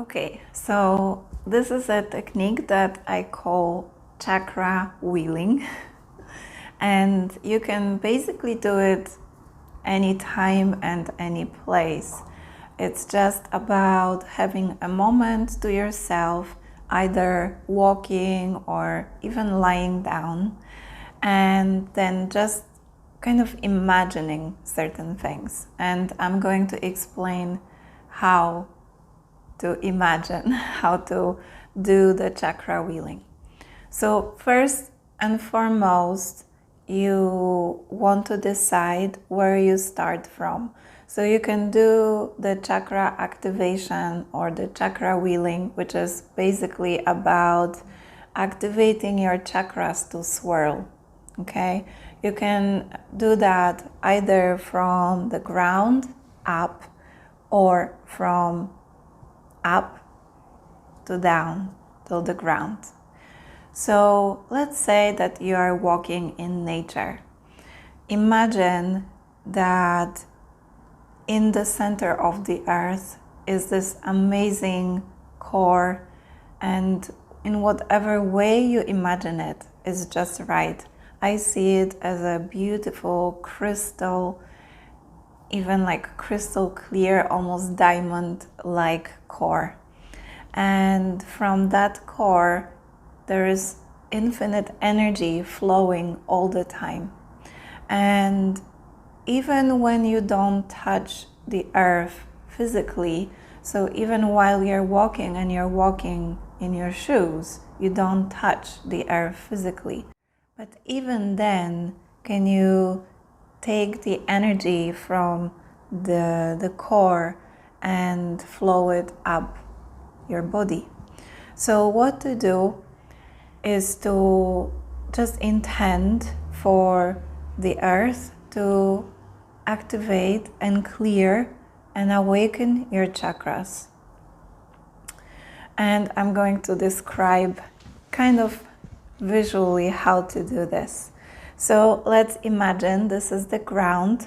Okay, so this is a technique that I call chakra wheeling, and you can basically do it anytime and any place. It's just about having a moment to yourself, either walking or even lying down, and then just kind of imagining certain things. And I'm going to explain how to imagine how to do the chakra wheeling. So first and foremost, you want to decide where you start from. So you can do the chakra activation or the chakra wheeling, which is basically about activating your chakras to swirl. Okay, you can do that either from the ground up or from up to down to the ground. So let's say that you are walking in nature. Imagine that in the center of the earth is this amazing core, and in whatever way you imagine it is just right. I see it as a beautiful crystal, even like crystal clear, almost diamond-like core. And from that core, there is infinite energy flowing all the time. And even when you don't touch the earth physically, so even while you're walking and you're walking in your shoes, you don't touch the earth physically. But even then, can you take the energy from the core and flow it up your body? So what to do is to just intend for the earth to activate and clear and awaken your chakras. And I'm going to describe kind of visually how to do this. So let's imagine this is the ground,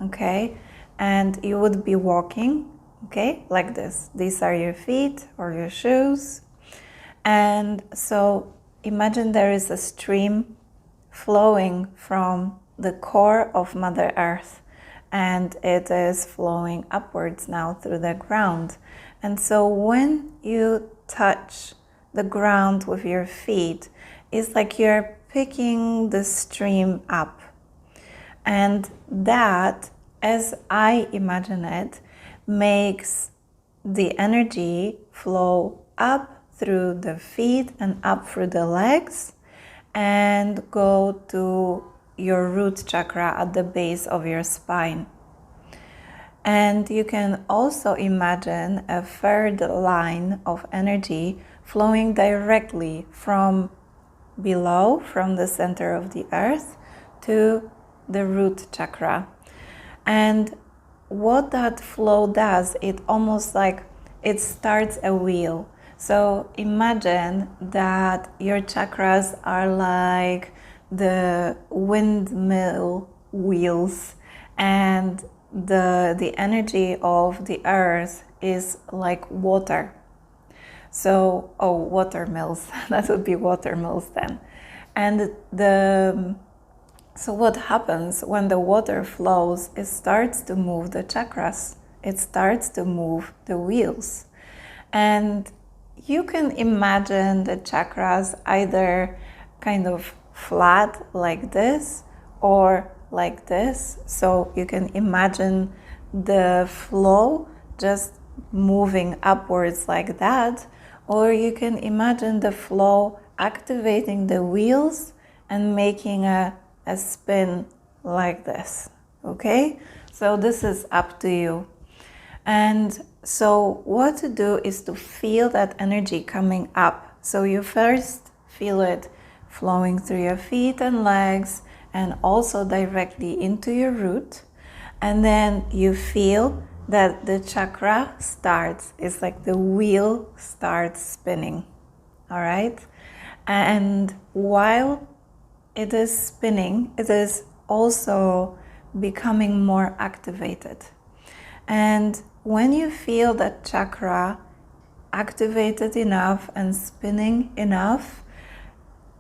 okay? And you would be walking, okay, like this. These are your feet or your shoes. And so imagine there is a stream flowing from the core of Mother Earth, and it is flowing upwards now through the ground. And so when you touch the ground with your feet, it's like you're picking the stream up. And that, as I imagine it, makes the energy flow up through the feet and up through the legs and go to your root chakra at the base of your spine. And you can also imagine a third line of energy flowing directly from below, from the center of the earth, to the root chakra. And what that flow does, it almost like it starts a wheel. So imagine that your chakras are like the windmill wheels, and the energy of the earth is like water. So, water mills, that would be water mills then. And so what happens when the water flows, it starts to move the chakras. It starts to move the wheels. And you can imagine the chakras either kind of flat like this or like this. So you can imagine the flow just moving upwards like that, or you can imagine the flow activating the wheels and making a spin like this. Okay, so this is up to you. And so what to do is to feel that energy coming up. So you first feel it flowing through your feet and legs and also directly into your root. And then you feel that the chakra starts, it's like the wheel starts spinning, all right? And while it is spinning, it is also becoming more activated. And when you feel that chakra activated enough and spinning enough,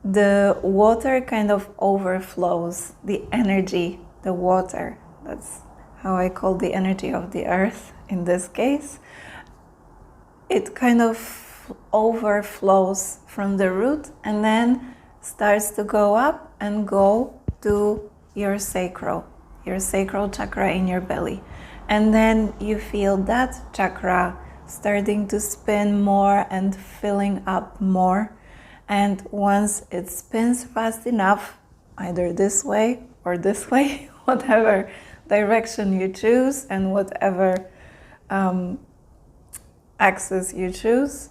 the water kind of overflows, the energy, the water. That's how I call the energy of the earth in this case. It kind of overflows from the root and then starts to go up and go to your sacral chakra in your belly. And then you feel that chakra starting to spin more and filling up more. And once it spins fast enough, either this way or this way, whatever direction you choose and whatever axis you choose,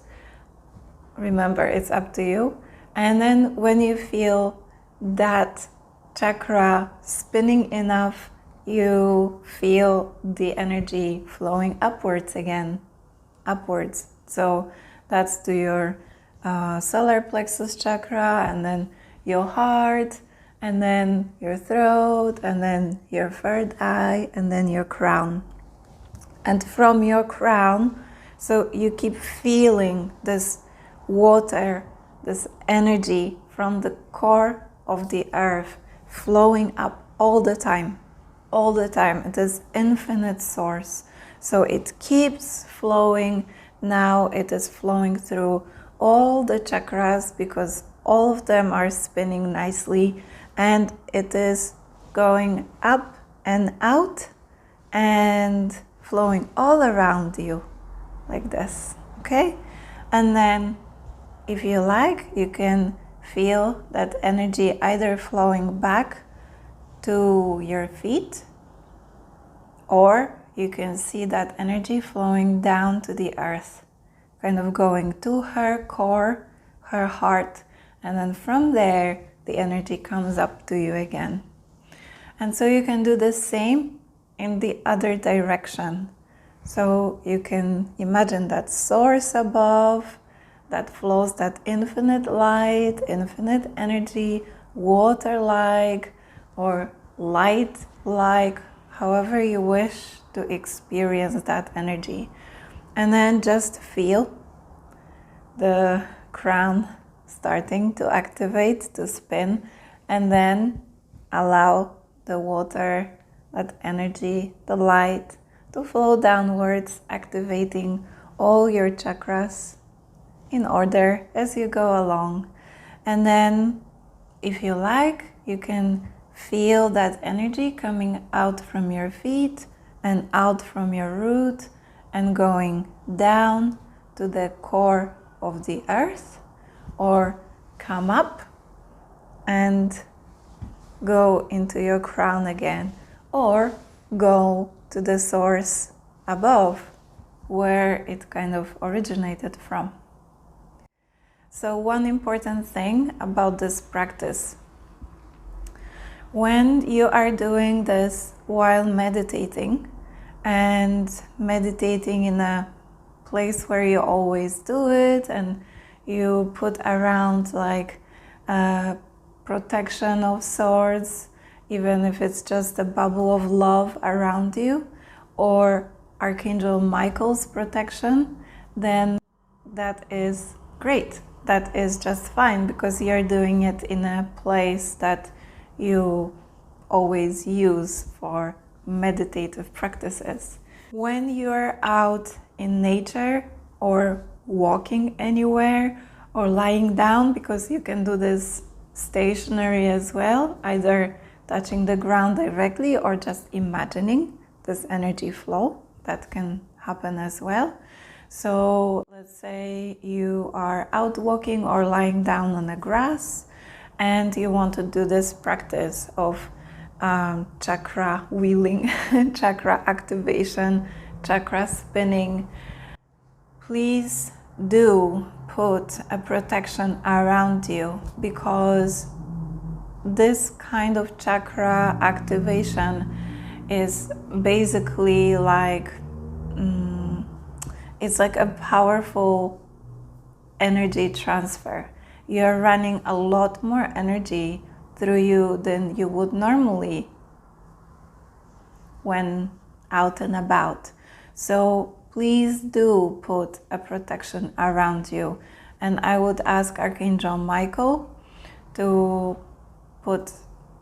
remember, it's up to you. And then when you feel that chakra spinning enough, you feel the energy flowing upwards again, upwards. So that's to your solar plexus chakra, and then your heart, and then your throat, and then your third eye, and then your crown. And from your crown, so you keep feeling this water, this energy from the core of the earth flowing up all the time, all the time. It is infinite source. So it keeps flowing. Now it is flowing through all the chakras because all of them are spinning nicely, and it is going up and out and flowing all around you like this, okay? And then if you like, you can feel that energy either flowing back to your feet, or you can see that energy flowing down to the earth, kind of going to her core, her heart, and then from there the energy comes up to you again. And so you can do the same in the other direction. So you can imagine that source above that flows that infinite light, infinite energy, water-like or light-like, however you wish to experience that energy. And then just feel the crown starting to activate, to spin, and then allow the water, that energy, the light to flow downwards, activating all your chakras in order as you go along. And then if you like, you can feel that energy coming out from your feet and out from your root and going down to the core of the earth, or come up and go into your crown again, or go to the source above where it kind of originated from. So one important thing about this practice, when you are doing this while meditating, and meditating in a place where you always do it, and you put around like protection of sorts, even if it's just a bubble of love around you, or Archangel Michael's protection, then that is great. That is just fine, because you're doing it in a place that you always use for meditative practices. When you're out in nature or walking anywhere or lying down, because you can do this stationary as well, either touching the ground directly or just imagining this energy flow, that can happen as well. So let's say you are out walking or lying down on the grass and you want to do this practice of chakra wheeling, chakra activation, chakra spinning. Please do put a protection around you, because this kind of chakra activation is basically like it's like a powerful energy transfer. You're running a lot more energy through you than you would normally when out and about. So please do put a protection around you. And I would ask Archangel Michael to put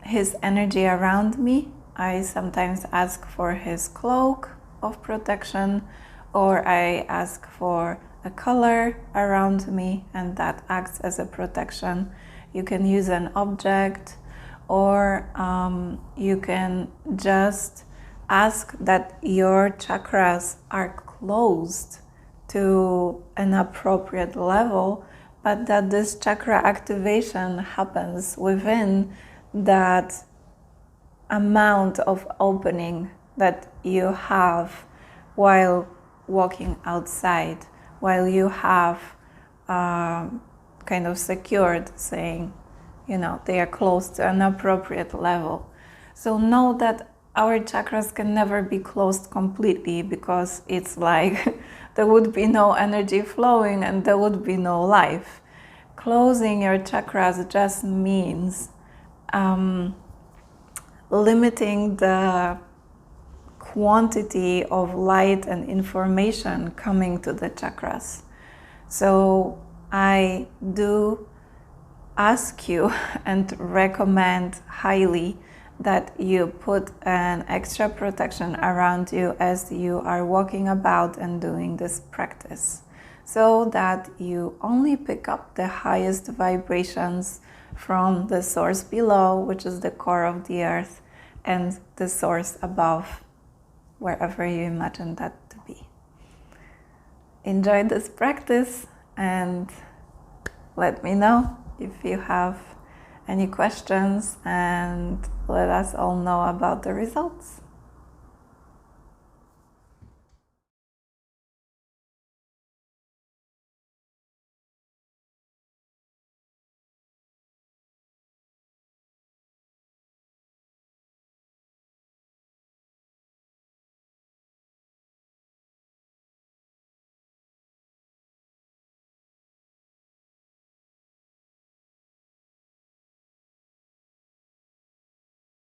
his energy around me. I sometimes ask for his cloak of protection, or I ask for a color around me, and that acts as a protection. You can use an object, or you can just ask that your chakras are closed to an appropriate level, but that this chakra activation happens within that amount of opening that you have while walking outside, while you have kind of secured, saying, you know, they are close to an appropriate level. So know that our chakras can never be closed completely, because it's like there would be no energy flowing and there would be no life. Closing your chakras just means limiting the quantity of light and information coming to the chakras. So I do ask you and recommend highly that you put an extra protection around you as you are walking about and doing this practice, so that you only pick up the highest vibrations from the source below, which is the core of the earth, and the source above, wherever you imagine that to be. Enjoy this practice and let me know if you have any questions, and let us all know about the results.